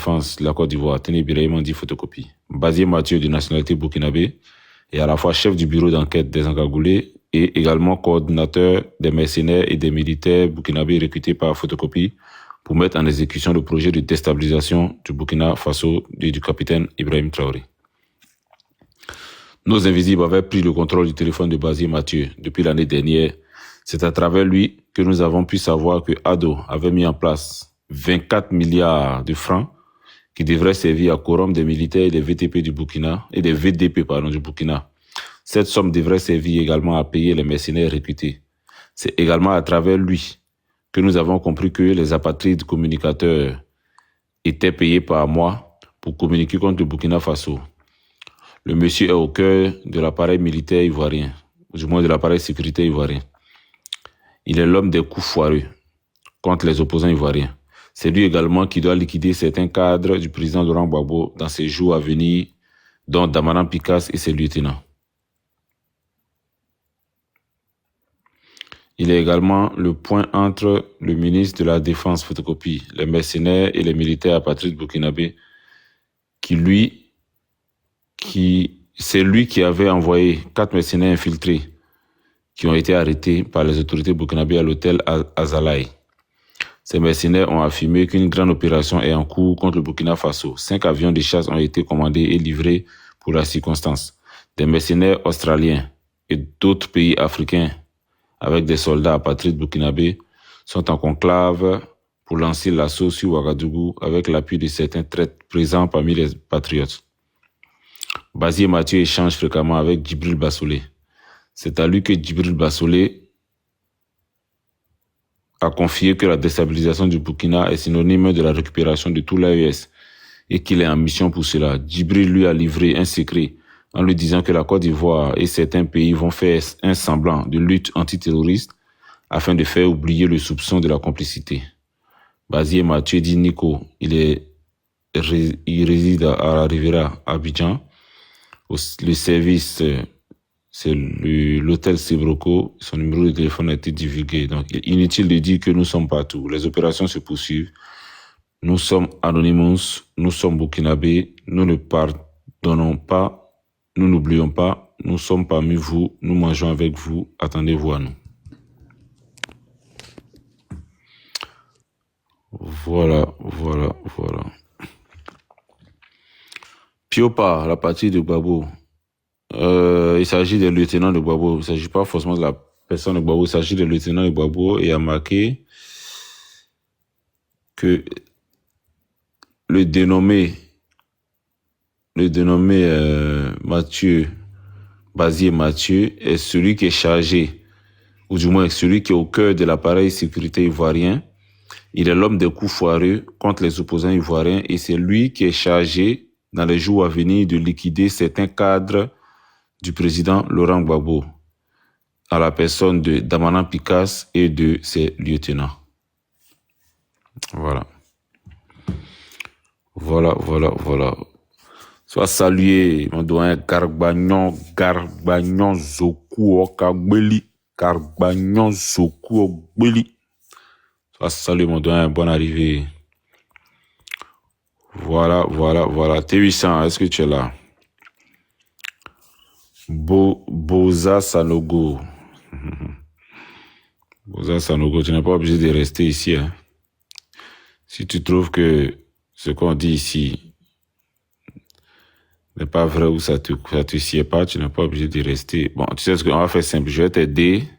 Défense de la Côte d'Ivoire, Tene Birahim dit photocopie. Bazié Mathieu, de nationalité burkinabé, est à la fois chef du bureau d'enquête des encagoulés et également coordinateur des mercenaires et des militaires burkinabés recrutés par photocopie pour mettre en exécution le projet de déstabilisation du Burkina Faso du capitaine Ibrahim Traoré. Nos invisibles avaient pris le contrôle du téléphone de Bazié Mathieu depuis l'année dernière. C'est à travers lui que nous avons pu savoir que ADO avait mis en place 24 milliards de francs qui devraient servir à quorum des militaires et des VTP du Burkina et des VDP du Burkina. Cette somme devrait servir également à payer les mercenaires recrutés. C'est également à travers lui que nous avons compris que les apatrides communicateurs étaient payés par mois pour communiquer contre le Burkina Faso. Le monsieur est au cœur de l'appareil militaire ivoirien, ou du moins de l'appareil sécuritaire ivoirien. Il est l'homme des coups foireux contre les opposants ivoiriens. C'est lui également qui doit liquider certains cadres du président Laurent Gbagbo dans ses jours à venir, dont Damanan Picasse et ses lieutenants. Il est également le point entre le ministre de la Défense photocopie, les mercenaires et les militaires apatrides burkinabés, c'est lui qui avait envoyé 4 mercenaires infiltrés qui ont été arrêtés par les autorités burkinabées à l'hôtel Azalaï. Ces mercenaires ont affirmé qu'une grande opération est en cours contre le Burkina Faso. 5 avions de chasse ont été commandés et livrés pour la circonstance. Des mercenaires australiens et d'autres pays africains avec des soldats apatrides burkinabés sont en conclave pour lancer l'assaut sur Ouagadougou avec l'appui de certains traîtres présents parmi les patriotes. Bazié Mathieu échange fréquemment avec Djibril Bassolé. C'est à lui que Djibril Bassolé a confié que la déstabilisation du Burkina est synonyme de la récupération de tout l'AES et qu'il est en mission pour cela. Djibril lui a livré un secret en lui disant que la Côte d'Ivoire et certains pays vont faire un semblant de lutte antiterroriste afin de faire oublier le soupçon de la complicité. Bazié Mathieu dit Nico, il réside à la Riviera, à Abidjan. Le service, c'est l'hôtel Sebroco. Son numéro de téléphone a été divulgué. Donc, inutile de dire que nous sommes partout. Les opérations se poursuivent. Nous sommes Anonymous, nous sommes burkinabés. Nous ne pardonnons pas. Nous n'oublions pas, nous sommes parmi vous, nous mangeons avec vous, attendez-vous à nous. Voilà. Piopa, la partie de Gbagbo. Il s'agit des lieutenants de Gbagbo. Il ne s'agit pas forcément de la personne de Gbagbo, il s'agit des lieutenants de Gbagbo et il a marqué que le dénommé Mathieu, Bazié Mathieu, est celui qui est chargé, ou du moins celui qui est au cœur de l'appareil sécurité ivoirien. Il est l'homme des coups foireux contre les opposants ivoiriens et c'est lui qui est chargé, dans les jours à venir, de liquider certains cadres du président Laurent Gbagbo, à la personne de Damanan Picasse et de ses lieutenants. Voilà. Soit salué, mon doyen Garbagnon Zoku Okagbeli. Soit salué, mon doyen, bonne arrivée. Voilà. T800, est-ce que tu es là? Boza Sanogo. Boza Sanogo, tu n'es pas obligé de rester ici. Hein. Si tu trouves que ce qu'on dit ici n'est pas vrai ou ça te sied pas, tu n'es pas obligé de rester. Bon, tu sais ce qu'on va faire simple. Je vais t'aider